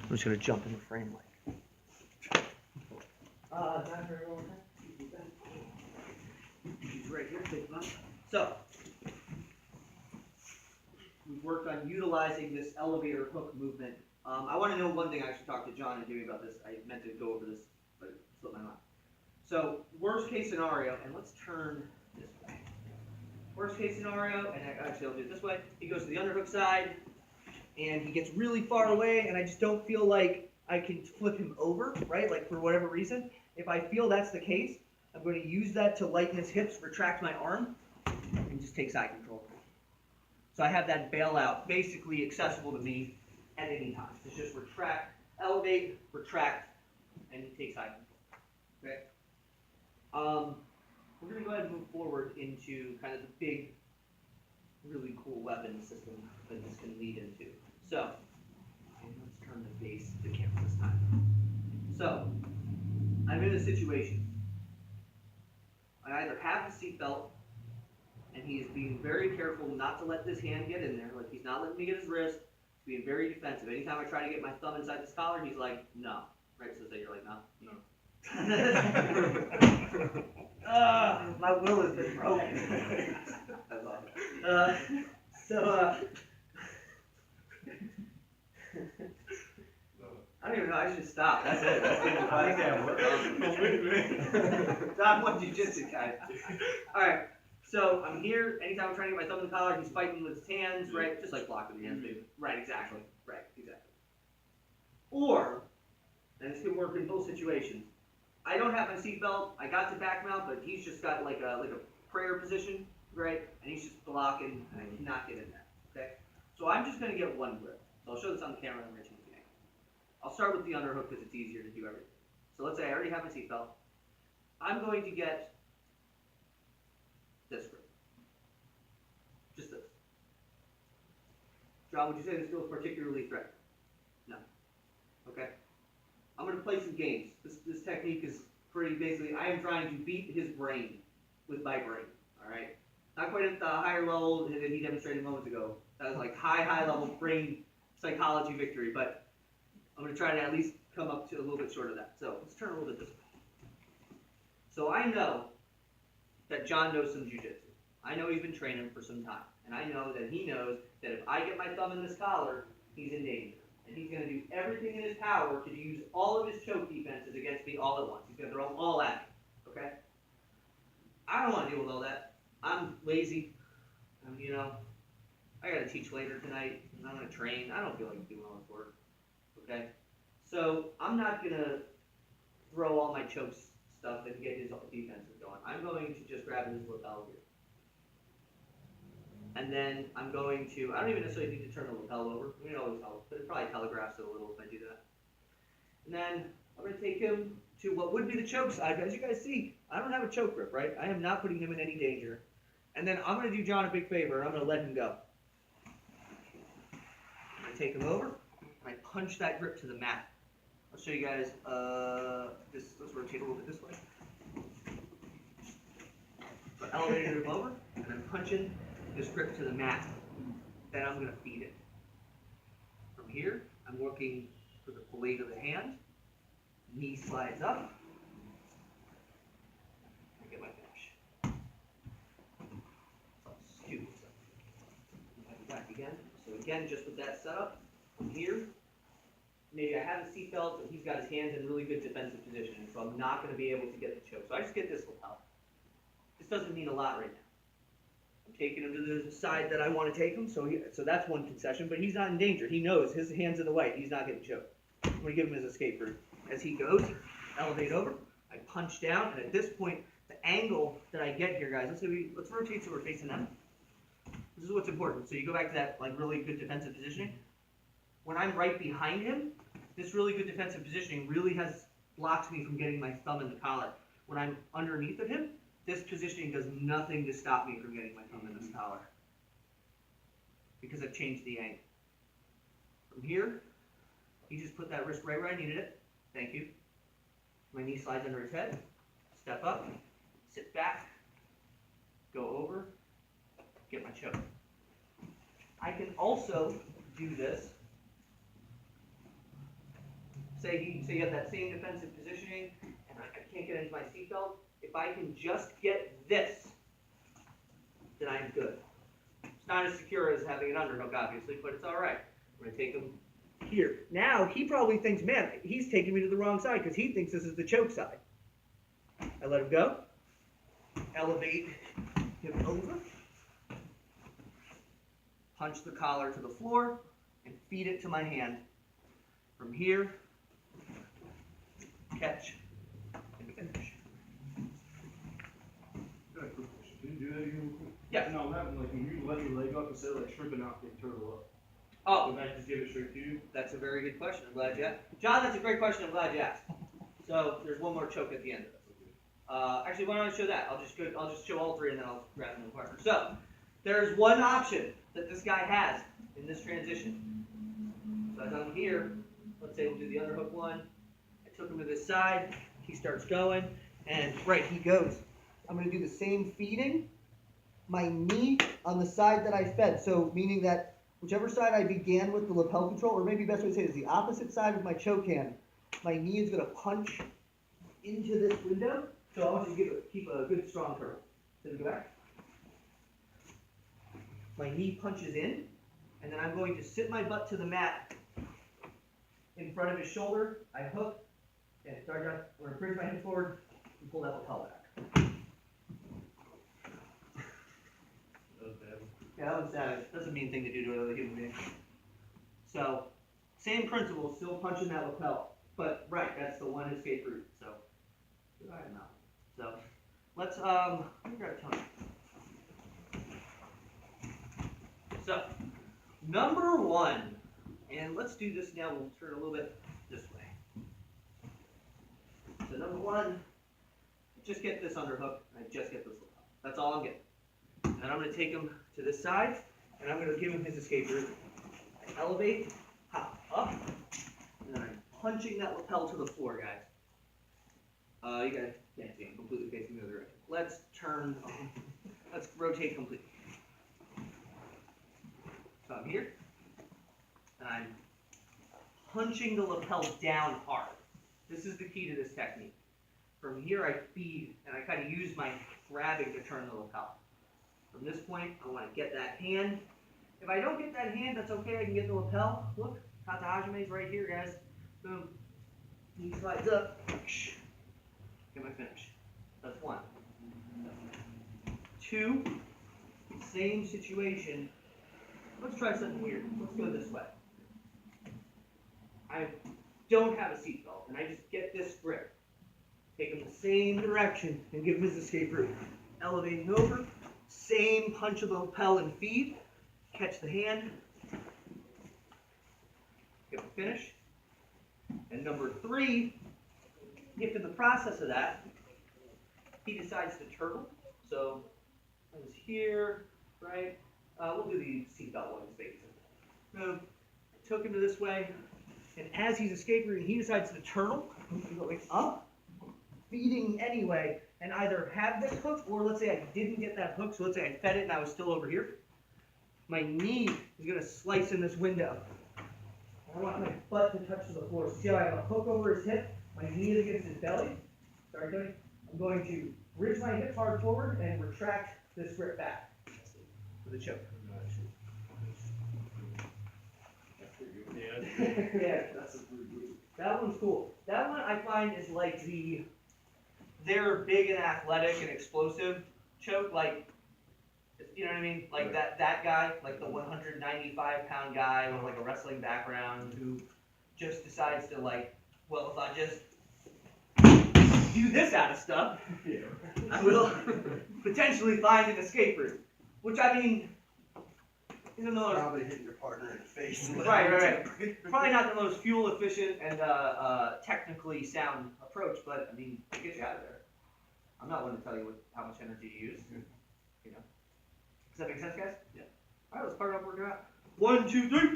I'm just gonna jump in the frame like. Not very well. He's right here. Take him up. So, we've worked on utilizing this elevator hook movement. I want to know one thing. I should talk to John and Jimmy about this. I meant to go over this, but it slipped my mind. So, worst case scenario, and let's turn this way. Worst case scenario, and actually I'll do it this way. He goes to the underhook side, and he gets really far away, and I just don't feel like I can flip him over, right? Like for whatever reason. If I feel that's the case, I'm going to use that to lighten his hips, retract my arm, and just take side control. So I have that bailout basically accessible to me at any time. It's just retract, elevate, retract, and take side control. Okay. We're going to go ahead and move forward into kind of the big, really cool weapon system that this can lead into. So, let's turn the face to the camera this time. So, I'm in a situation. I either have the seatbelt, and he is being very careful not to let this hand get in there. Like, he's not letting me get his wrist. He's being very defensive. Anytime I try to get my thumb inside this collar, he's like, no. Right, so say you're like, no? No. My will has been broken. That's awesome. I don't even know. I should stop. That's it. John, what jujitsu, guys? All right. So I'm here. Anytime I'm trying to get my thumb in the collar, he's fighting with his hands, right? Just like blocking the hands, maybe. Right. Exactly. Right. Exactly. Or, and this can work in both situations. I don't have my seatbelt. I got to back mount, but he's just got like a prayer position, right? And he's just blocking, and I cannot get in there. Okay. So I'm just going to get one grip. So I'll show this on the camera and I'm going to change the angle. I'll start with the underhook because it's easier to do everything. So let's say I already have my seatbelt. I'm going to get this grip. Just this. John, would you say this feels particularly threatening? No. Okay. I'm going to play some games. This technique is pretty basically, I am trying to beat his brain with my brain. All right. Not quite at the higher level that he demonstrated moments ago. That was like high level brain psychology victory, but I'm going to try to at least come up to a little bit short of that. So let's turn a little bit this way. So I know that John knows some jiu-jitsu. I know he's been training for some time. And I know that he knows that if I get my thumb in this collar, he's in danger. And he's going to do everything in his power to use all of his choke defenses against me all at once. He's going to throw them all at me. Okay? I don't want to deal with all that. I'm lazy. I got to teach later tonight. I'm going to train. I don't feel like doing all this work. Okay? So I'm not going to throw all my choke stuff and get his defenses going. I'm going to just grab his lapel here. And then I'm going to, I don't even necessarily need to turn the lapel over. It always helps, but it probably telegraphs it a little if I do that. And then I'm going to take him to what would be the choke side. As you guys see, I don't have a choke grip, right? I am not putting him in any danger. And then I'm going to do John a big favor. I'm going to let him go. I'm going to take him over, and I punch that grip to the mat. I'll show you guys, let's rotate a little bit this way. So elevated him over, and I'm punching this grip to the mat. Then I'm going to feed it. From here, I'm working for the blade of the hand. Knee slides up. I get my finish. Stupid stuff. Back again. So again, just with that setup, from here, maybe I have a seatbelt, but he's got his hands in really good defensive position, so I'm not going to be able to get the choke. So I just get this lapel. This doesn't mean a lot right now. I'm taking him to the side that I want to take him, so that's one concession, but he's not in danger. He knows his hand's in the way. He's not getting choked. I'm going to give him his escape route. As he goes, elevate over, I punch down, and at this point, the angle that I get here, guys, let's rotate so we're facing them. This is what's important. So you go back to that like really good defensive positioning. When I'm right behind him, this really good defensive positioning really blocks me from getting my thumb in the collar. When I'm underneath of him, this positioning does nothing to stop me from getting my thumb in this collar because I've changed the angle. From here, he just put that wrist right where I needed it. Thank you. My knee slides under his head. Step up, sit back, go over, get my choke. I can also do this say you have that same defensive positioning, and I can't get into my seatbelt. If I can just get this, then I'm good. It's not as secure as having an underhook, obviously, but it's all right. I'm gonna take him here. Now he probably thinks, man, he's taking me to the wrong side because he thinks this is the choke side. I let him go. Elevate him over. Punch the collar to the floor and feed it to my hand. From here, catch and finish. Can you do that again? Yeah. No, what happened, like, when you let your leg up instead of, like, shrimping out the turtle up? Oh, Would that just give it straight to you? that's a very good question. I'm glad you asked. John, that's a great question. I'm glad you asked. So there's one more choke at the end of this. Actually, why don't I show that? I'll just show all three and then I'll grab them apart. So there's one option that this guy has in this transition. So as I'm here, let's say we'll do the underhook one. I took him to this side. He starts going, and right, he goes. I'm going to do the same feeding. My knee on the side that I fed. So meaning that whichever side I began with the lapel control, or maybe the best way to say it is the opposite side with my choke hand, my knee is going to punch into this window. So I want you to keep a good strong curl. So go back. My knee punches in, and then I'm going to sit my butt to the mat in front of his shoulder. I hook, and start down. I'm going to bridge my head forward and pull that lapel back. Yeah, that was savage. That's a mean thing to do to another human being. So, same principle, still punching that lapel. But, right, that's the one escape route. So, good eye now. So, let's, let me grab a ton. So, number one. And let's do this now. We'll turn a little bit this way. So, number one, just get this underhook. I just get this lapel. That's all I'm getting. And I'm going to take him to this side, and I'm going to give him his escape route. I elevate, hop up, and then I'm punching that lapel to the floor, guys. You guys can't see, I'm completely facing the other direction. Let's turn, let's rotate completely. So I'm here, and I'm punching the lapel down hard. This is the key to this technique. From here, I feed, and I kind of use my grabbing to turn the lapel. From this point, I want to get that hand. If I don't get that hand, that's okay. I can get the lapel. Look, Kata Hajime's right here, guys. Boom. He slides up. Get my finish. That's one. Two, same situation. Let's try something weird. Let's go this way. I don't have a seatbelt, and I just get this grip. Take him the same direction and give him his escape route. Elevating over. Same punch of the lapel and feed. Catch the hand. Get the finish. And number three, if in the process of that, he decides to turtle. So I was here, right? We'll do the seatbelt one. Boom. I took him to this way. And as he's escaping, he decides to turtle. Going up, feeding anyway. And either have this hook, or let's say I didn't get that hook, so let's say I fed it and I was still over here. My knee is going to slice in this window. I want my butt to touch the floor. See how I have a hook over his hip? My knee is against his belly. Sorry, Tony. I'm going to bridge my hip hard forward and retract this grip back for the choke. Yeah, that one's cool. That one I find is like they're big and athletic and explosive choke, like, you know what I mean? Like that guy, like the 195-pound guy with like a wrestling background who just decides to like, well, if I just do this out of stuff, I will potentially find an escape route. Which I mean, isn't the most Probably hitting your partner in the face. right. Probably not the most fuel efficient and technically sound approach, but I mean, it gets you out of there. I'm not one to tell you how much energy you use. You know. Does that make sense, guys? Yeah. All right, let's start off working out. 1, 2, 3.